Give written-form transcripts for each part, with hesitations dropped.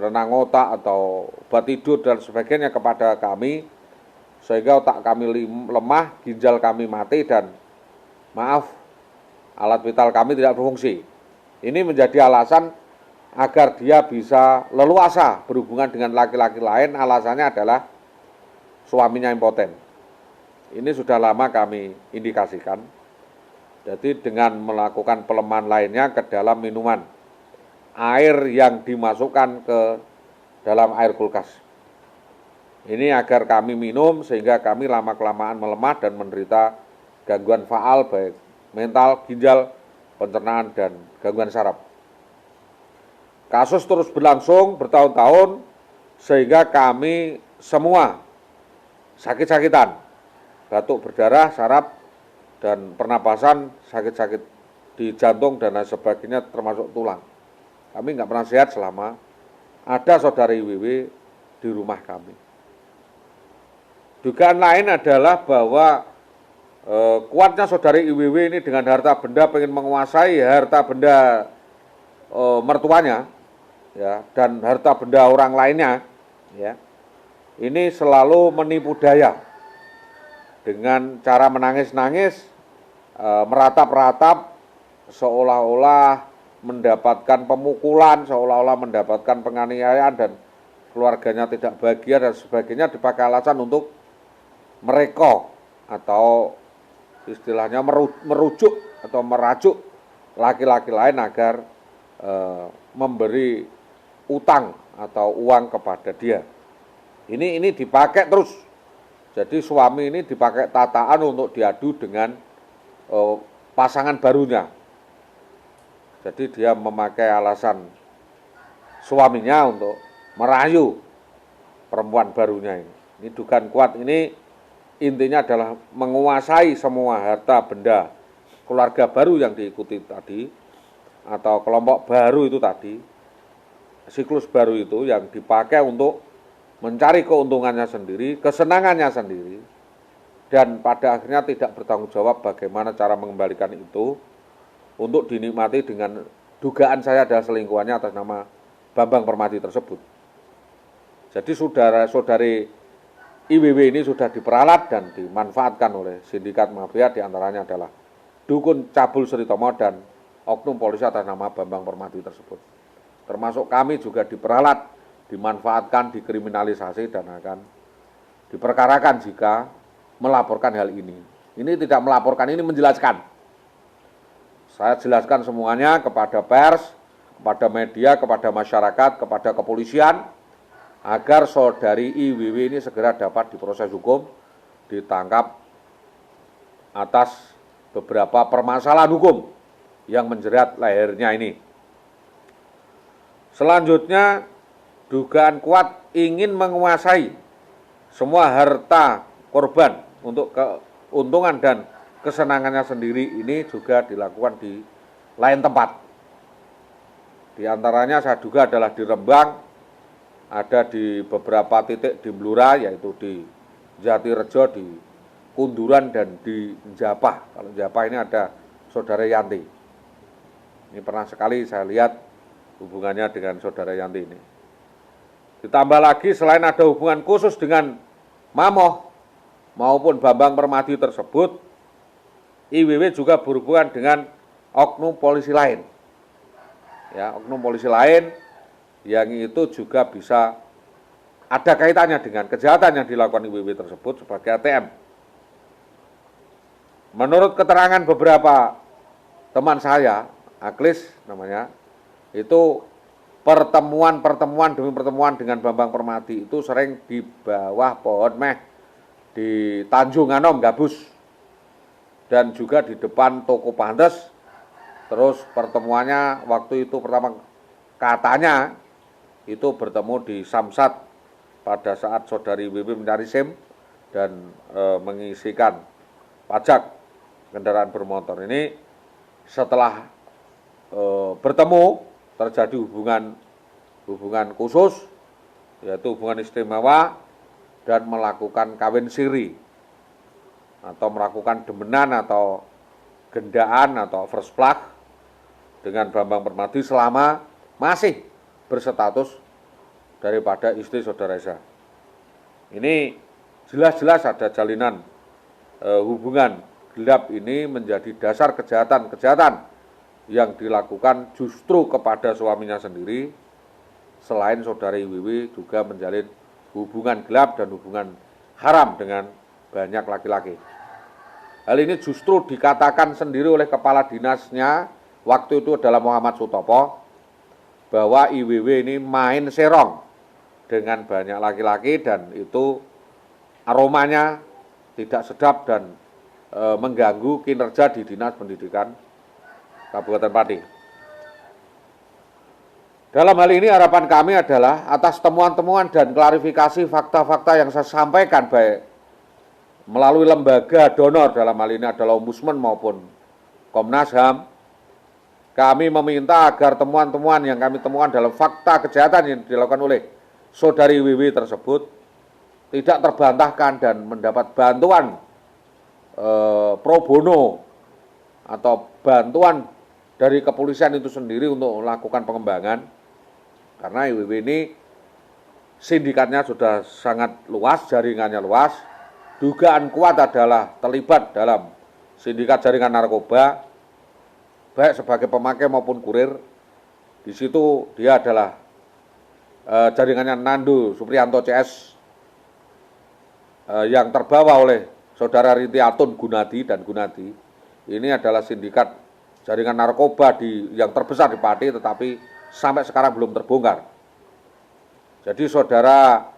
renang otak atau obat tidur dan sebagainya kepada kami, sehingga otak kami lemah, ginjal kami mati, dan maaf, alat vital kami tidak berfungsi. Ini menjadi alasan agar dia bisa leluasa berhubungan dengan laki-laki lain. Alasannya adalah suaminya impoten. Ini sudah lama kami indikasikan. Jadi dengan melakukan pelemahan lainnya ke dalam minuman, air yang dimasukkan ke dalam air kulkas. Ini agar kami minum sehingga kami lama-kelamaan melemah dan menderita gangguan faal baik mental, ginjal, pencernaan, dan gangguan saraf. Kasus terus berlangsung bertahun-tahun sehingga kami semua sakit-sakitan, batuk berdarah, saraf, dan pernapasan, sakit-sakit di jantung dan lain sebagainya termasuk tulang. Kami nggak pernah sehat selama ada saudari IWW di rumah kami. Dugaan lain adalah bahwa kuatnya saudari IWW ini dengan harta benda pengen menguasai harta benda mertuanya, ya, dan harta benda orang lainnya, ya. Ini selalu menipu daya dengan cara menangis-nangis, meratap-ratap, seolah-olah mendapatkan pemukulan, seolah-olah mendapatkan penganiayaan dan keluarganya tidak bahagia dan sebagainya, dipakai alasan untuk mereko atau istilahnya merujuk atau merajuk laki-laki lain agar memberi utang atau uang kepada dia. Ini dipakai terus. Jadi suami ini dipakai tataan untuk diadu dengan pasangan barunya. Jadi dia memakai alasan suaminya untuk merayu perempuan barunya ini. Ini dugaan kuat ini intinya adalah menguasai semua harta benda keluarga baru yang diikuti tadi, atau kelompok baru itu tadi, siklus baru itu yang dipakai untuk mencari keuntungannya sendiri, kesenangannya sendiri, dan pada akhirnya tidak bertanggung jawab bagaimana cara mengembalikan itu untuk dinikmati dengan dugaan saya adalah selingkuhannya atas nama Bambang Permadi tersebut. Jadi saudara-saudari IWW ini sudah diperalat dan dimanfaatkan oleh sindikat mafia, diantaranya adalah Dukun Cabul Sritomo dan oknum polisi atas nama Bambang Permadi tersebut. Termasuk kami juga diperalat, dimanfaatkan, dikriminalisasi, dan akan diperkarakan jika melaporkan hal ini. Ini tidak melaporkan, ini menjelaskan. Saya jelaskan semuanya kepada pers, kepada media, kepada masyarakat, kepada kepolisian, agar saudari IWW ini segera dapat diproses hukum, ditangkap atas beberapa permasalahan hukum yang menjerat lehernya ini. Selanjutnya, dugaan kuat ingin menguasai semua harta korban untuk keuntungan dan kesenangannya sendiri. Ini juga dilakukan di lain tempat. Di antaranya saya duga adalah di Rembang, ada di beberapa titik di Blora, yaitu di Jatirejo, di Kunduran, dan di Njapah. Kalau Njapah ini ada saudara Yanti. Ini pernah sekali saya lihat hubungannya dengan saudara Yanti ini. Ditambah lagi selain ada hubungan khusus dengan Mamoh maupun Bambang Permadi tersebut, IWW juga berhubungan dengan oknum polisi lain. Ya, oknum polisi lain yang itu juga bisa ada kaitannya dengan kejahatan yang dilakukan IWW tersebut sebagai ATM. Menurut keterangan beberapa teman saya, Aklis namanya, itu pertemuan demi pertemuan dengan Bambang Permadi itu sering di bawah pohon meh di Tanjung Anom, Gabus, dan juga di depan toko Pantes. Terus pertemuannya waktu itu pertama katanya itu bertemu di Samsat pada saat saudari WW mencari SIM dan mengisikan pajak kendaraan bermotor. Ini setelah bertemu terjadi hubungan khusus, yaitu hubungan istimewa, dan melakukan kawin siri atau melakukan demenan atau gendaan atau first plug dengan Bambang Permadi selama masih berstatus daripada istri saudara Esa. Ini jelas-jelas ada jalinan hubungan gelap ini menjadi dasar kejahatan yang dilakukan justru kepada suaminya sendiri. Selain saudari Wiwi juga menjalin hubungan gelap dan hubungan haram dengan banyak laki-laki. Hal ini justru dikatakan sendiri oleh kepala dinasnya waktu itu adalah Muhammad Sutopo, bahwa IWW ini main serong dengan banyak laki-laki dan itu aromanya tidak sedap dan mengganggu kinerja di Dinas Pendidikan Kabupaten Pati. Dalam hal ini harapan kami adalah atas temuan-temuan dan klarifikasi fakta-fakta yang saya sampaikan baik melalui lembaga donor, dalam hal ini adalah Ombudsman maupun Komnas HAM, kami meminta agar temuan-temuan yang kami temukan dalam fakta kejahatan yang dilakukan oleh saudari Wiwi tersebut tidak terbantahkan dan mendapat bantuan pro bono atau bantuan dari kepolisian itu sendiri untuk melakukan pengembangan, karena IWW ini sindikatnya sudah sangat luas, jaringannya luas. Dugaan kuat adalah terlibat dalam sindikat jaringan narkoba, baik sebagai pemakai maupun kurir. Di situ dia adalah jaringannya Nando Supriyanto CS yang terbawa oleh saudara Riti Atun Gunadi dan Gunadi. Ini adalah sindikat jaringan narkoba yang terbesar di Pati, tetapi sampai sekarang belum terbongkar. Jadi saudara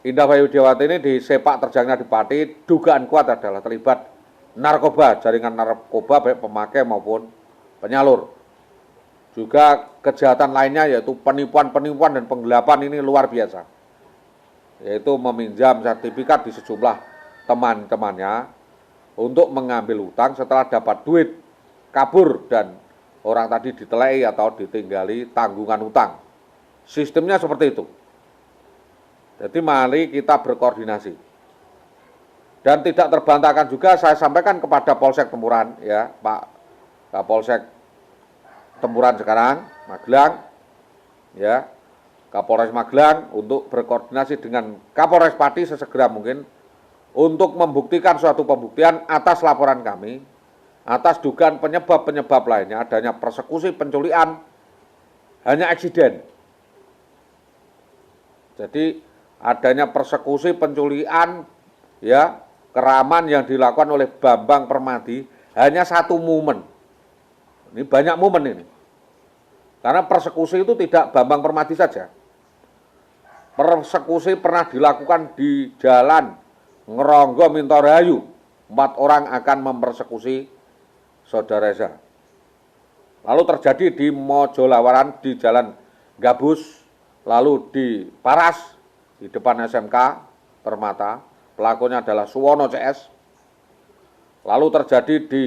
Indah Bayu Dewati ini di sepak terjangnya di Pati, dugaan kuat adalah terlibat narkoba, jaringan narkoba baik pemakai maupun penyalur. Juga kejahatan lainnya yaitu penipuan-penipuan dan penggelapan ini luar biasa. Yaitu meminjam sertifikat di sejumlah teman-temannya untuk mengambil hutang, setelah dapat duit kabur dan orang tadi ditelai atau ditinggali tanggungan hutang. Sistemnya seperti itu. Jadi mari kita berkoordinasi. Dan tidak terbantahkan juga saya sampaikan kepada Polsek Tempuran, ya Pak Kapolsek Tempuran sekarang, Magelang, ya Kapolres Magelang untuk berkoordinasi dengan Kapolres Pati sesegera mungkin untuk membuktikan suatu pembuktian atas laporan kami, atas dugaan penyebab-penyebab lainnya adanya persekusi, penculikan, hanya eksiden. Jadi adanya persekusi, penculikan, ya keraman yang dilakukan oleh Bambang Permadi hanya satu momen. Ini banyak momen ini. Karena persekusi itu tidak Bambang Permadi saja. Persekusi pernah dilakukan di jalan Ngeronggo Mintorayu. 4 orang akan mempersekusi saudara Esa. Lalu terjadi di Mojolawaran di jalan Gabus, lalu di Paras di depan SMK Permata. Pelakunya adalah Suwono CS. Lalu terjadi di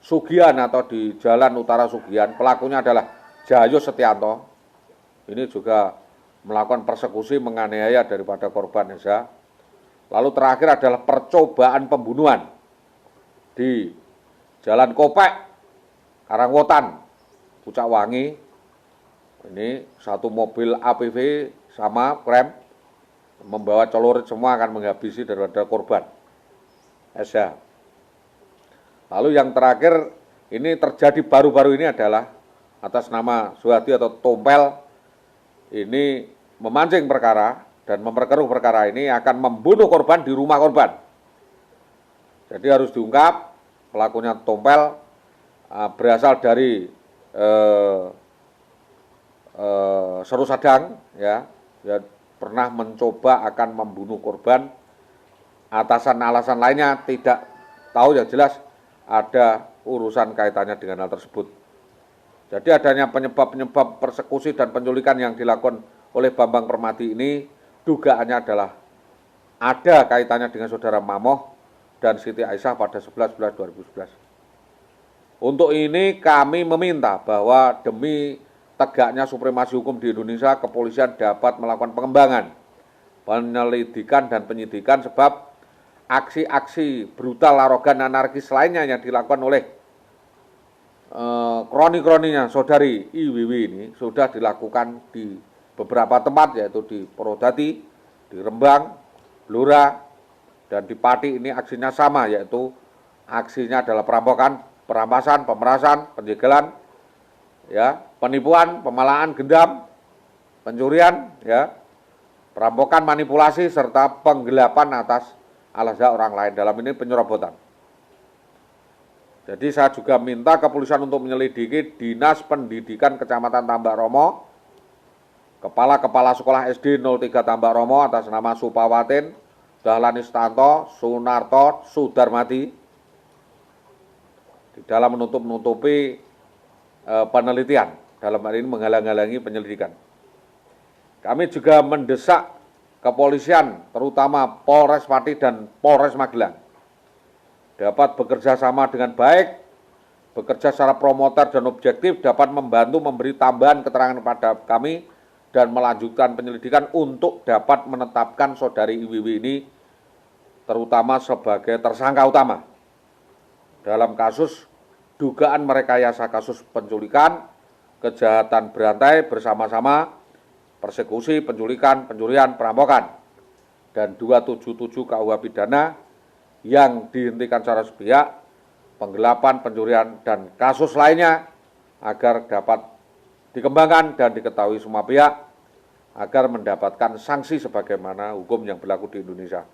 Sugian atau di Jalan Utara Sugian. Pelakunya adalah Jayo Setianto. Ini juga melakukan persekusi, menganiaya daripada korban Esa. Lalu terakhir adalah percobaan pembunuhan di Jalan Kopek, Karangwotan, Pucak Wangi. Ini satu mobil APV sama krem membawa celurit semua akan menghabisi daripada korban Esa. Lalu yang terakhir ini terjadi baru-baru ini adalah atas nama Suhadi atau Tompel, ini memancing perkara dan memperkeruh perkara ini akan membunuh korban di rumah korban. Jadi harus diungkap pelakunya Tompel berasal dari Seru Sadang, ya pernah mencoba akan membunuh korban. Alasan lainnya tidak tahu, yang jelas ada urusan kaitannya dengan hal tersebut. Jadi adanya penyebab-penyebab persekusi dan penculikan yang dilakukan oleh Bambang Permadi ini dugaannya adalah ada kaitannya dengan saudara Mamoh dan Siti Aisyah pada 11/11/2011. Untuk ini kami meminta bahwa demi tegaknya supremasi hukum di Indonesia, kepolisian dapat melakukan pengembangan, penyelidikan dan penyidikan, sebab aksi-aksi brutal, arogan, anarkis lainnya yang dilakukan oleh kroni-kroninya saudari IWW ini sudah dilakukan di beberapa tempat, yaitu di Purwodadi, di Rembang, Blora, dan di Pati. Ini aksinya sama, yaitu aksinya adalah perampokan, perampasan, pemerasan, penjegalan, ya, penipuan, pemalaan, gendam, pencurian, ya, perampokan, manipulasi, serta penggelapan atas alasan orang lain. Dalam ini penyerobotan. Jadi saya juga minta kepolisian untuk menyelidiki Dinas Pendidikan Kecamatan Tambak Romo, Kepala Sekolah SD 03 Tambak Romo atas nama Supawatin, Dahlan Istanto, Sunarto, Sudarmadi, di dalam menutupi penelitian, dalam hal ini menghalang-halangi penyelidikan. Kami juga mendesak kepolisian, terutama Polres Pati dan Polres Magelang, dapat bekerja sama dengan baik, bekerja secara promoter dan objektif, dapat membantu memberi tambahan keterangan kepada kami dan melanjutkan penyelidikan untuk dapat menetapkan saudari IWW ini terutama sebagai tersangka utama dalam kasus dugaan merekayasa kasus penculikan, kejahatan berantai bersama-sama, persekusi, penculikan, pencurian, perampokan, dan 277 KUH pidana yang dihentikan secara sepihak, penggelapan, pencurian, dan kasus lainnya agar dapat dikembangkan dan diketahui semua pihak agar mendapatkan sanksi sebagaimana hukum yang berlaku di Indonesia.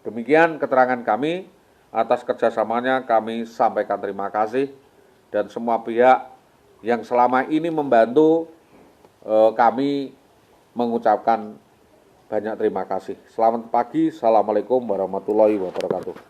Demikian keterangan kami. Atas kerjasamanya kami sampaikan terima kasih, dan semua pihak yang selama ini membantu kami mengucapkan banyak terima kasih. Selamat pagi, Assalamualaikum warahmatullahi wabarakatuh.